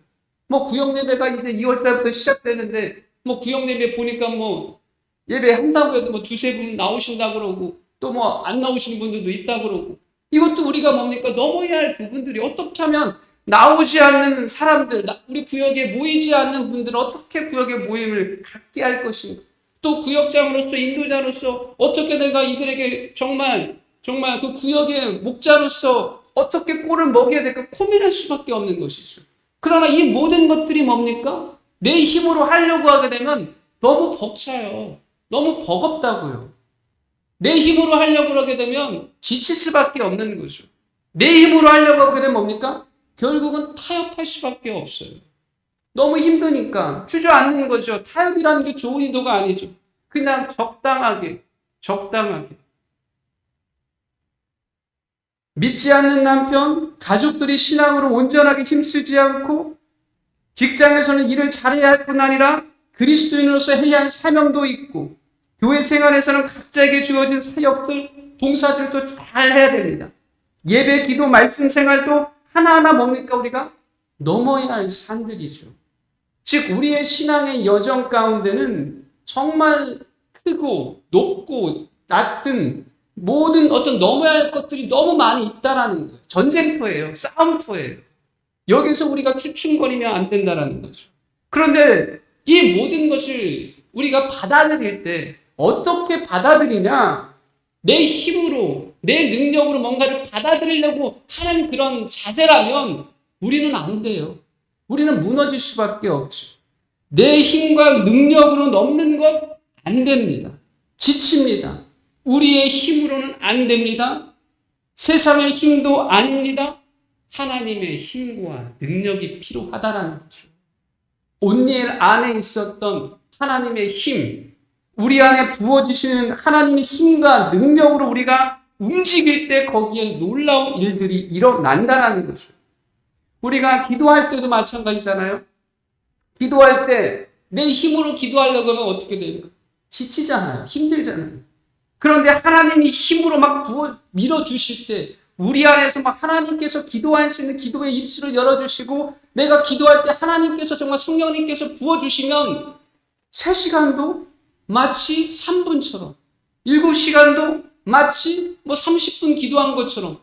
뭐 구역 예배가 이제 2월 달부터 시작되는데, 뭐 구역 예배 보니까 뭐 예배 한다고 해도 뭐 두세 분 나오신다 그러고, 또 뭐 안 나오시는 분들도 있다 그러고, 이것도 우리가 뭡니까? 넘어야 할 부분들이, 어떻게 하면 나오지 않는 사람들, 우리 구역에 모이지 않는 분들은 어떻게 구역의 모임을 갖게 할 것인가? 또 구역장으로서, 인도자로서 어떻게 내가 이들에게 정말 그 구역의 목자로서 어떻게 꼴을 먹여야 될까 고민할 수밖에 없는 것이죠. 그러나 이 모든 것들이 뭡니까? 내 힘으로 하려고 하게 되면 너무 벅차요. 너무 버겁다고요. 내 힘으로 하려고 하게 되면 지칠 수밖에 없는 거죠. 내 힘으로 하려고 하게 되면 뭡니까? 결국은 타협할 수밖에 없어요. 너무 힘드니까 주저앉는 거죠. 타협이라는 게 좋은 의도가 아니죠. 그냥 적당하게. 믿지 않는 남편, 가족들이 신앙으로 온전하게 힘쓰지 않고, 직장에서는 일을 잘해야 할 뿐 아니라 그리스도인으로서 해야 할 사명도 있고, 교회 생활에서는 각자에게 주어진 사역들, 봉사들도 잘 해야 됩니다. 예배, 기도, 말씀 생활도 하나하나 뭡니까? 우리가 넘어야 할 산들이죠. 즉 우리의 신앙의 여정 가운데는 정말 크고 높고 낮은 모든 어떤 넘어야 할 것들이 너무 많이 있다라는 거예요. 전쟁터예요. 싸움터예요. 여기서 우리가 추춤거리면 안 된다라는 거죠. 그런데 이 모든 것을 우리가 받아들일 때 어떻게 받아들이냐? 내 힘으로, 내 능력으로 뭔가를 받아들이려고 하는 그런 자세라면 우리는 안 돼요. 우리는 무너질 수밖에 없죠. 내 힘과 능력으로 넘는 것 안 됩니다. 지칩니다. 우리의 힘으로는 안 됩니다. 세상의 힘도 아닙니다. 하나님의 힘과 능력이 필요하다는 거죠. 온니엘 안에 있었던 하나님의 힘, 우리 안에 부어지시는 하나님의 힘과 능력으로 우리가 움직일 때 거기에 놀라운 일들이 일어난다는 거죠. 우리가 기도할 때도 마찬가지잖아요. 기도할 때 내 힘으로 기도하려고 하면 어떻게 됩니까? 지치잖아요. 힘들잖아요. 그런데 하나님이 힘으로 막 밀어주실 때 우리 안에서 막 하나님께서 기도할 수 있는 기도의 입술을 열어주시고 내가 기도할 때 하나님께서 정말 성령님께서 부어주시면 3시간도 마치 3분처럼 7시간도 마치 30분 기도한 것처럼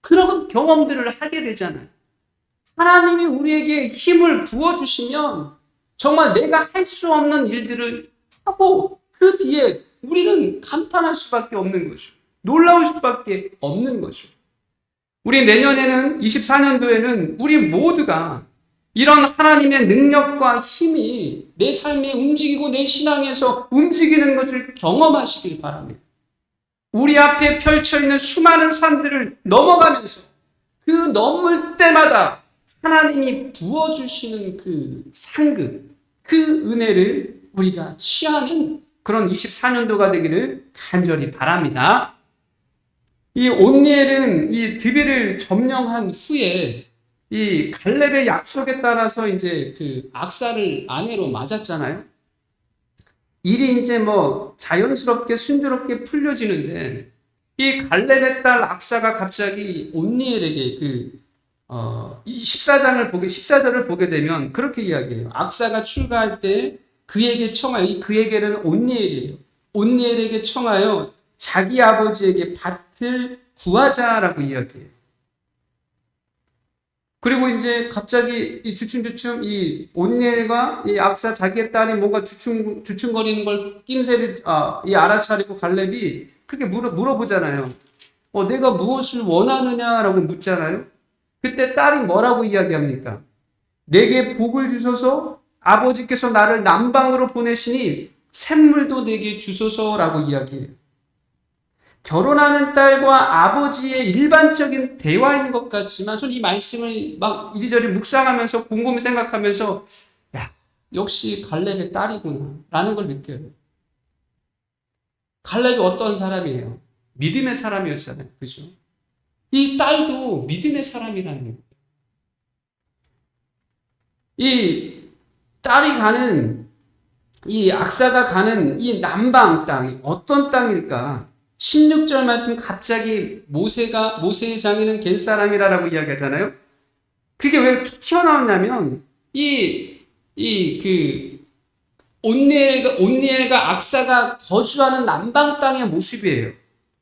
그런 경험들을 하게 되잖아요. 하나님이 우리에게 힘을 부어주시면 정말 내가 할 수 없는 일들을 하고 그 뒤에 우리는 감탄할 수밖에 없는 거죠. 놀라울 수밖에 없는 거죠. 우리 내년에는 24년도에는 우리 모두가 이런 하나님의 능력과 힘이 내 삶에 움직이고 내 신앙에서 움직이는 것을 경험하시길 바랍니다. 우리 앞에 펼쳐있는 수많은 산들을 넘어가면서 그 넘을 때마다 하나님이 부어주시는 그 상급, 그 은혜를 우리가 취하는 그런 24년도가 되기를 간절히 바랍니다. 이 온니엘은 이 드빌을 점령한 후에 이 갈렙의 약속에 따라서 이제 그 악사를 아내로 맞았잖아요. 일이 이제 자연스럽게 순조롭게 풀려지는데 이 갈렙의 딸 악사가 갑자기 온니엘에게 이 14절을 보게 되면 그렇게 이야기해요. 악사가 출가할 때 그에게 청하여, 이 그에게는 온니엘이에요. 온니엘에게 청하여 자기 아버지에게 밭을 구하자라고 이야기해요. 그리고 이제 갑자기 이 주춤주춤 이 온니엘과 이 악사 자기의 딸이 뭔가 주춤거리는 걸 낌새를 알아차리고 갈렙이 그렇게 물어보잖아요. 내가 무엇을 원하느냐라고 묻잖아요. 그때 딸이 뭐라고 이야기합니까? 내게 복을 주소서 아버지께서 나를 남방으로 보내시니 샘물도 내게 주소서라고 이야기해요. 결혼하는 딸과 아버지의 일반적인 대화인 것 같지만 저는 이 말씀을 막 이리저리 묵상하면서 곰곰이 생각하면서 역시 갈렙의 딸이구나 라는 걸 느껴요. 갈렙이 어떤 사람이에요? 믿음의 사람이었잖아요. 그죠? 이 딸도 믿음의 사람이라는 거예요. 이 딸이 가는 이 악사가 가는 이 남방 땅이 어떤 땅일까? 16절 말씀 갑자기 모세의 장인은 겟 사람이라고 이야기하잖아요. 그게 왜 튀어나왔냐면 온니엘과 악사가 거주하는 남방 땅의 모습이에요.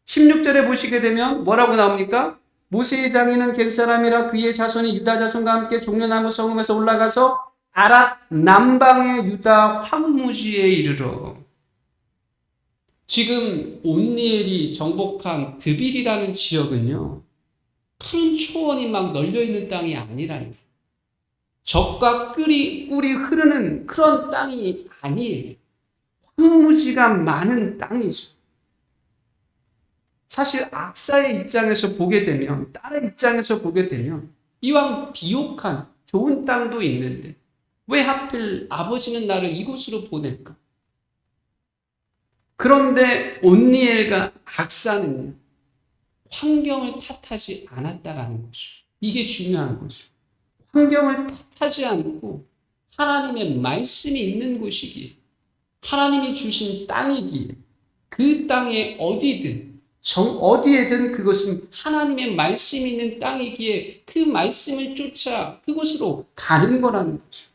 16절에 보시게 되면 뭐라고 나옵니까? 모세의 장인은 겟 사람이라 그의 자손이 유다 자손과 함께 종려나무 성읍에서 올라가서 아랏 남방의 유다 황무지에 이르러. 지금 온니엘이 정복한 드빌이라는 지역은요, 푸른 초원이 막 널려있는 땅이 아니라는 거예요. 젖과 꿀이 흐르는 그런 땅이 아니에요. 황무지가 많은 땅이죠. 사실 악사의 입장에서 보게 되면, 딸의 입장에서 보게 되면 이왕 비옥한 좋은 땅도 있는데 왜 하필 아버지는 나를 이곳으로 보낼까? 그런데 온니엘과 악사는 환경을 탓하지 않았다라는 거죠. 이게 중요한 거죠. 환경을 탓하지 않고 하나님의 말씀이 있는 곳이기에, 하나님이 주신 땅이기에, 그 땅에 어디에든 그것은 하나님의 말씀이 있는 땅이기에 그 말씀을 쫓아 그곳으로 가는 거라는 거죠.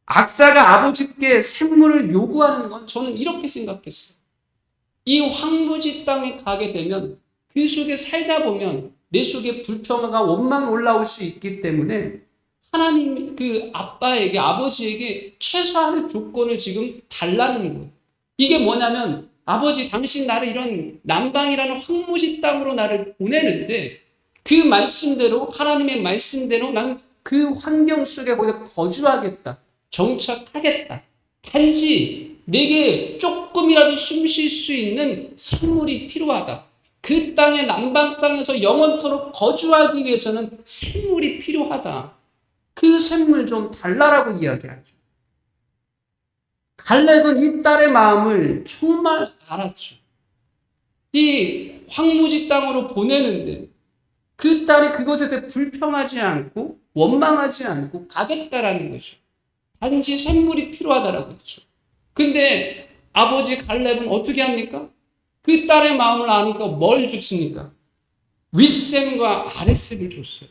악사가 아버지께 샘물을 요구하는 건 저는 이렇게 생각했어요. 이 황무지 땅에 가게 되면 그 속에 살다 보면 내 속에 불평과 원망이 올라올 수 있기 때문에 하나님 아버지에게 최소한의 조건을 지금 달라는 거예요. 이게 뭐냐면 아버지 당신 나를 이런 남방이라는 황무지 땅으로 나를 보내는데 그 말씀대로 하나님의 말씀대로 나는 그 환경 속에 거기서 거주하겠다. 정착하겠다. 단지 내게 조금이라도 숨 쉴 수 있는 샘물이 필요하다. 그 땅의 남방 땅에서 영원토록 거주하기 위해서는 샘물이 필요하다. 그 샘물 좀 달라라고 이야기하죠. 갈렙은 이 딸의 마음을 정말 알았죠. 이 황무지 땅으로 보내는데 그 딸이 그것에 대해 불평하지 않고 원망하지 않고 가겠다라는 거죠. 단지 샘물이 필요하다라고 했죠. 근데 아버지 갈렙은 어떻게 합니까? 그 딸의 마음을 아니까 뭘 줬습니까? 윗셈과 아랫셈을 줬어요.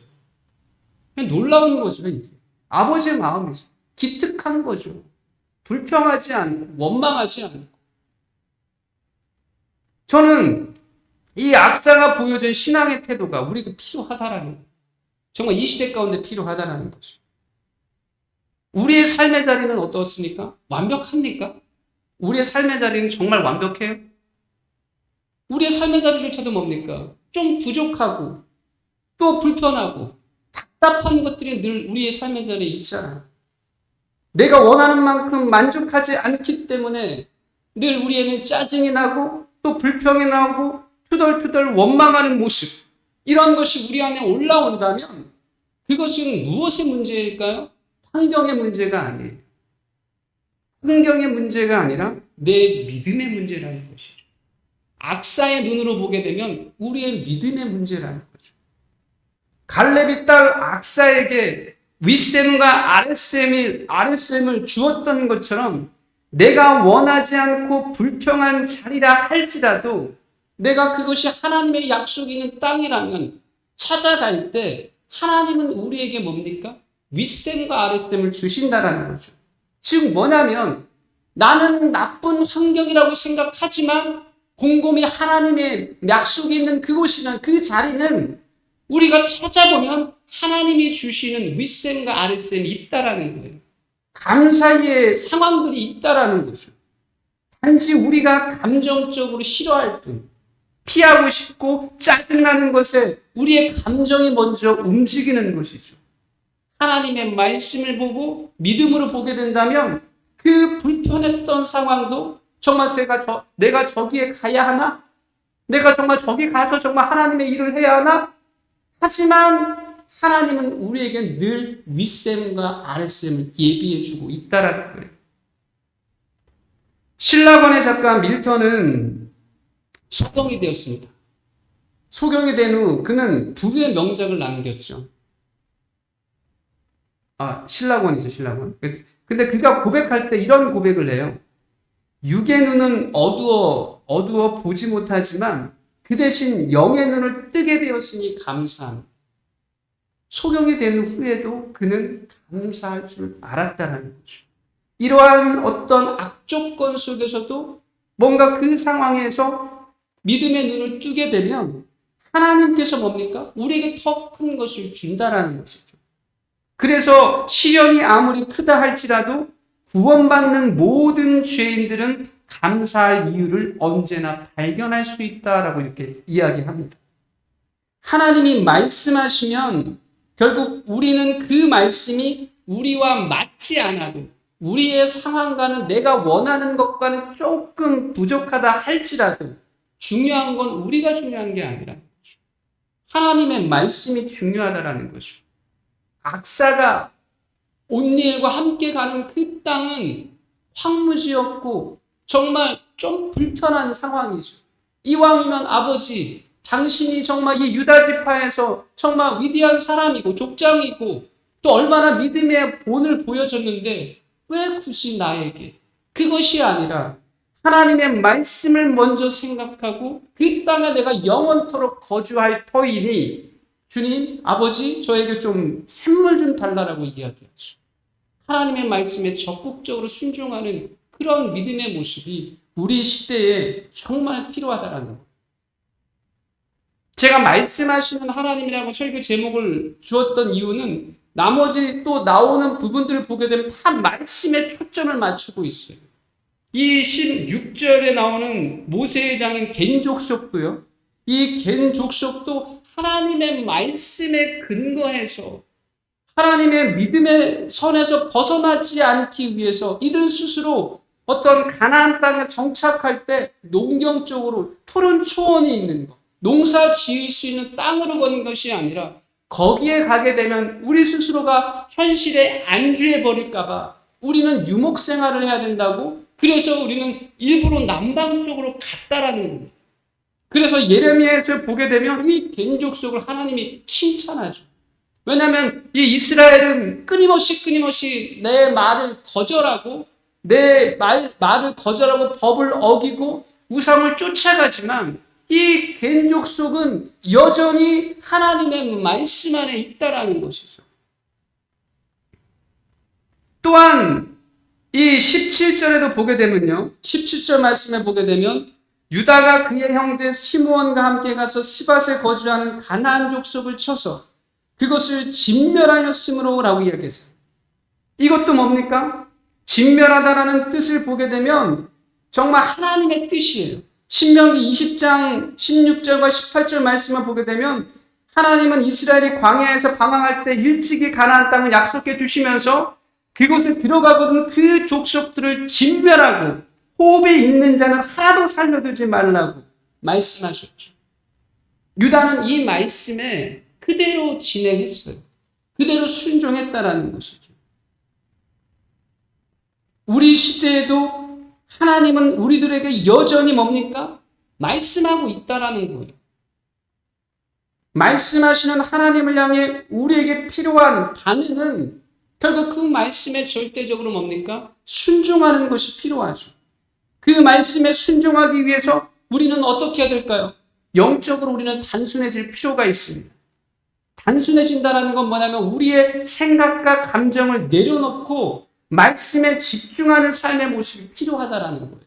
그냥 놀라운 거죠, 이게. 아버지의 마음이죠. 기특한 거죠. 불평하지 않고, 원망하지 않고. 저는 이 악사가 보여준 신앙의 태도가 우리에게 필요하다라는 거예요. 정말 이 시대 가운데 필요하다라는 거죠. 우리의 삶의 자리는 어떻습니까? 완벽합니까? 우리의 삶의 자리는 정말 완벽해요? 우리의 삶의 자리조차도 뭡니까? 좀 부족하고 또 불편하고 답답한 것들이 늘 우리의 삶의 자리에 있잖아요. 내가 원하는 만큼 만족하지 않기 때문에 늘 우리에는 짜증이 나고 또 불평이 나오고 투덜투덜 원망하는 모습, 이런 것이 우리 안에 올라온다면 그것은 무엇의 문제일까요? 환경의 문제가 아니에요. 환경의 문제가 아니라 내 믿음의 문제라는 것이죠. 악사의 눈으로 보게 되면 우리의 믿음의 문제라는 거죠. 갈렙이 딸 악사에게 윗셈과 아랫셈을 주었던 것처럼 내가 원하지 않고 불평한 자리라 할지라도 내가 그것이 하나님의 약속이 있는 땅이라면 찾아갈 때 하나님은 우리에게 뭡니까? 윗셈과 아랫셈을 주신다라는 거죠. 즉 뭐냐면 나는 나쁜 환경이라고 생각하지만 곰곰이 하나님의 약속이 있는 그곳이나 그 자리는 우리가 찾아보면 하나님이 주시는 윗셈과 아랫셈이 있다라는 거예요. 감사의 상황들이 있다라는 거죠. 단지 우리가 감정적으로 싫어할 뿐, 피하고 싶고 짜증나는 것에 우리의 감정이 먼저 움직이는 것이죠. 하나님의 말씀을 보고 믿음으로 보게 된다면 그 불편했던 상황도 정말 내가 저기에 가야 하나? 내가 정말 저기 가서 정말 하나님의 일을 해야 하나? 하지만 하나님은 우리에게 늘 윗셈과 아랫셈을 예비해주고 있다라는 거예요. 신라권의 작가 밀턴은 소경이 되었습니다. 소경이 된 후 그는 두 개의 명작을 남겼죠. 신라권이죠, 신라권. 근데 그가 고백할 때 이런 고백을 해요. 육의 눈은 어두워 보지 못하지만 그 대신 영의 눈을 뜨게 되었으니 감사합니다. 소경이 된 후에도 그는 감사할 줄 알았다는 거죠. 이러한 어떤 악조건 속에서도 뭔가 그 상황에서 믿음의 눈을 뜨게 되면 하나님께서 뭡니까? 우리에게 더 큰 것을 준다라는 것이죠. 그래서 시련이 아무리 크다 할지라도 구원받는 모든 죄인들은 감사할 이유를 언제나 발견할 수 있다라고 이렇게 이야기합니다. 하나님이 말씀하시면 결국 우리는 그 말씀이 우리와 맞지 않아도 우리의 상황과는 내가 원하는 것과는 조금 부족하다 할지라도 중요한 건 우리가 중요한 게 아니라 하나님의 말씀이 중요하다라는 거죠. 악사가 온니엘과 함께 가는 그 땅은 황무지였고 정말 좀 불편한 상황이죠. 이왕이면 아버지, 당신이 정말 이 유다 지파에서 정말 위대한 사람이고 족장이고 또 얼마나 믿음의 본을 보여줬는데 왜 굳이 나에게? 그것이 아니라 하나님의 말씀을 먼저 생각하고 그 땅에 내가 영원토록 거주할 터이니 주님, 아버지, 저에게 좀 샘물 좀 달라라고 이야기하죠. 하나님의 말씀에 적극적으로 순종하는 그런 믿음의 모습이 우리 시대에 정말 필요하다라는 거예요. 제가 말씀하시는 하나님이라고 설교 제목을 주었던 이유는 나머지 또 나오는 부분들을 보게 되면 다 말씀에 초점을 맞추고 있어요. 이 16절에 나오는 모세의 장인 겐 족속도요. 이 겐 족속도 하나님의 말씀에 근거해서 하나님의 믿음의 선에서 벗어나지 않기 위해서 이들 스스로 어떤 가나안 땅에 정착할 때 농경적으로 푸른 초원이 있는 것, 농사 지을 수 있는 땅으로 건 것이 아니라 거기에 가게 되면 우리 스스로가 현실에 안주해 버릴까 봐 우리는 유목 생활을 해야 된다고 그래서 우리는 일부러 남방 쪽으로 갔다라는 겁니다. 그래서 예레미야에서 보게 되면 이 겐족속을 하나님이 칭찬하죠. 왜냐하면 이 이스라엘은 끊임없이 내 말을 거절하고 말을 거절하고 법을 어기고 우상을 쫓아가지만 이 겐족속은 여전히 하나님의 말씀 안에 있다라는 것이죠. 또한 이 17절에도 보게 되면요. 17절 말씀에 보게 되면 유다가 그의 형제 시므온과 함께 가서 스밧에 거주하는 가나안 족속을 쳐서 그것을 진멸하였으므로 라고 이야기했어요. 이것도 뭡니까? 진멸하다라는 뜻을 보게 되면 정말 하나님의 뜻이에요. 신명기 20장 16절과 18절 말씀을 보게 되면 하나님은 이스라엘이 광야에서 방황할 때 일찍이 가나안 땅을 약속해 주시면서 그곳에 들어가거든 그 족속들을 진멸하고 호흡에 있는 자는 하나도 살려두지 말라고 말씀하셨죠. 유다는 이 말씀에 그대로 진행했어요. 그대로 순종했다라는 것이죠. 우리 시대에도 하나님은 우리들에게 여전히 뭡니까? 말씀하고 있다라는 거예요. 말씀하시는 하나님을 향해 우리에게 필요한 반응은 결국 그 말씀에 절대적으로 뭡니까? 순종하는 것이 필요하죠. 그 말씀에 순종하기 위해서 우리는 어떻게 해야 될까요? 영적으로 우리는 단순해질 필요가 있습니다. 단순해진다는 건 뭐냐면 우리의 생각과 감정을 내려놓고 말씀에 집중하는 삶의 모습이 필요하다라는 거예요.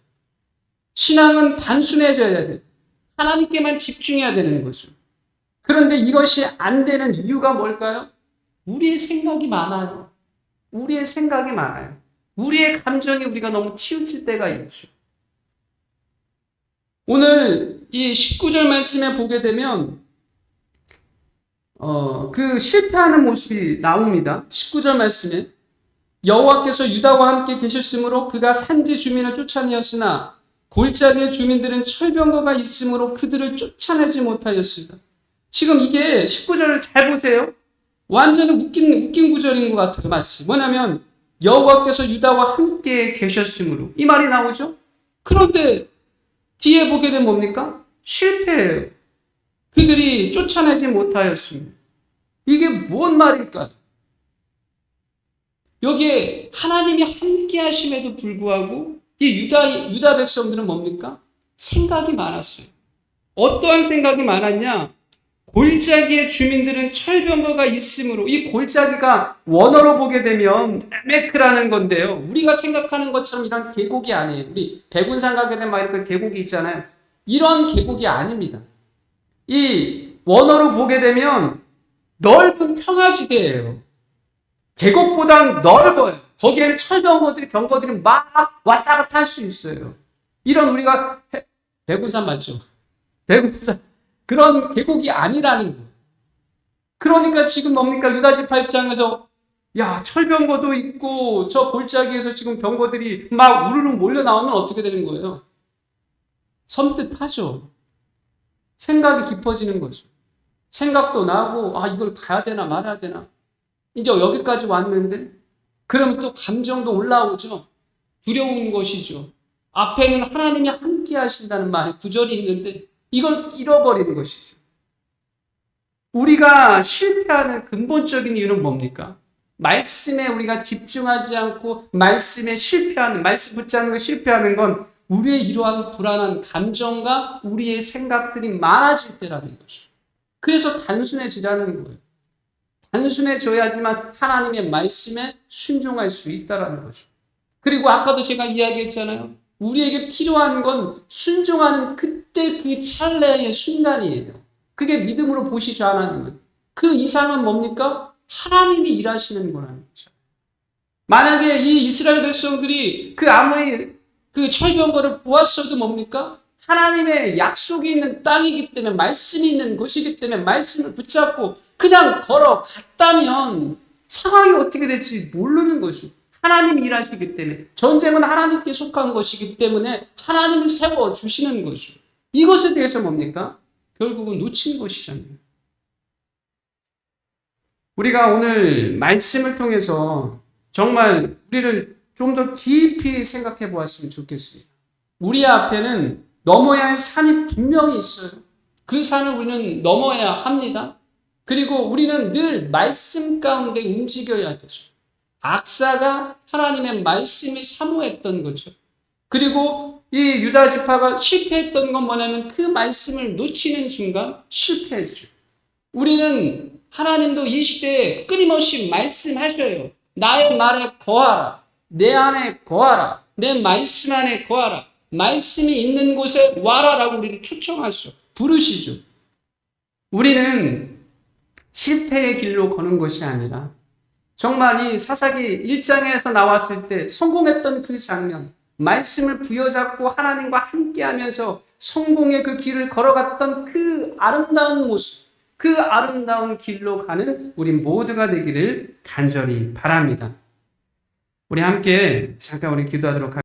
신앙은 단순해져야 돼요. 하나님께만 집중해야 되는 거죠. 그런데 이것이 안 되는 이유가 뭘까요? 우리의 생각이 많아요. 우리의 생각이 많아요. 우리의 감정에 우리가 너무 치우칠 때가 있죠. 오늘 이 19절 말씀에 보게 되면 그 실패하는 모습이 나옵니다. 19절 말씀에 여호와께서 유다와 함께 계셨으므로 그가 산지 주민을 쫓아내었으나 골짜기의 주민들은 철병거가 있으므로 그들을 쫓아내지 못하였습니다. 지금 이게 19절을 잘 보세요. 완전히 웃긴 구절인 것 같아요. 마치 뭐냐면 여호와께서 유다와 함께 계셨으므로 이 말이 나오죠. 그런데 뒤에 보게 되면 뭡니까? 실패해요. 그들이 쫓아내지 못하였습니다. 이게 뭔 말일까요? 여기에 하나님이 함께 하심에도 불구하고 이 유다 백성들은 뭡니까? 생각이 많았어요. 어떠한 생각이 많았냐? 골짜기의 주민들은 철병거가 있으므로 이 골짜기가 원어로 보게 되면 에메크라는 건데요. 우리가 생각하는 것처럼 이런 계곡이 아니에요. 우리 백운산 가게 되면 막 이렇게 계곡이 있잖아요. 이런 계곡이 아닙니다. 이 원어로 보게 되면 넓은 평화지대예요. 계곡보단 넓어요. 거기에는 병거들이 막 왔다 갔다 할 수 있어요. 이런 우리가 백운산 맞죠? 백운산 그런 계곡이 아니라는 거예요. 그러니까 지금 뭡니까? 유다지파 입장에서 야 철병거도 있고 저 골짜기에서 지금 병거들이 막 우르르 몰려 나오면 어떻게 되는 거예요? 섬뜩하죠. 생각이 깊어지는 거죠. 생각도 나고 이걸 가야 되나 말아야 되나. 이제 여기까지 왔는데 그러면 또 감정도 올라오죠. 두려운 것이죠. 앞에는 하나님이 함께 하신다는 말이 구절이 있는데 이걸 잃어버리는 것이죠. 우리가 실패하는 근본적인 이유는 뭡니까? 말씀에 우리가 집중하지 않고 말씀에 실패하는, 말씀 붙잡는 거 실패하는 건 우리의 이러한 불안한 감정과 우리의 생각들이 많아질 때라는 거죠. 그래서 단순해지라는 거예요. 단순해져야지만 하나님의 말씀에 순종할 수 있다는 거죠. 그리고 아까도 제가 이야기했잖아요. 우리에게 필요한 건 순종하는 그때 그 찰나의 순간이에요. 그게 믿음으로 보시죠, 하나님은. 그 이상은 뭡니까? 하나님이 일하시는 거라는 거죠. 만약에 이 이스라엘 백성들이 아무리 그 철병거를 보았어도 뭡니까? 하나님의 약속이 있는 땅이기 때문에 말씀이 있는 곳이기 때문에 말씀을 붙잡고 그냥 걸어갔다면 상황이 어떻게 될지 모르는 것이죠. 하나님이 일하시기 때문에 전쟁은 하나님께 속한 것이기 때문에 하나님이 세워주시는 것이죠. 이것에 대해서 뭡니까? 결국은 놓친 것이잖아요. 우리가 오늘 말씀을 통해서 정말 우리를 좀 더 깊이 생각해 보았으면 좋겠습니다. 우리 앞에는 넘어야 할 산이 분명히 있어요. 그 산을 우리는 넘어야 합니다. 그리고 우리는 늘 말씀 가운데 움직여야 되죠. 악사가 하나님의 말씀을 사모했던 거죠. 그리고 이 유다 지파가 실패했던 건 뭐냐면 그 말씀을 놓치는 순간 실패했죠. 우리는 하나님도 이 시대에 끊임없이 말씀하셔요. 나의 말에 거하라. 내 안에 거하라. 내 말씀 안에 거하라. 말씀이 있는 곳에 와라라고 우리를 초청하시죠. 부르시죠. 우리는 실패의 길로 거는 것이 아니라 정말 이 사사기 1장에서 나왔을 때 성공했던 그 장면, 말씀을 부여잡고 하나님과 함께하면서 성공의 그 길을 걸어갔던 그 아름다운 모습, 그 아름다운 길로 가는 우리 모두가 되기를 간절히 바랍니다. 우리 함께 잠깐 우리 기도하도록 하겠습니다.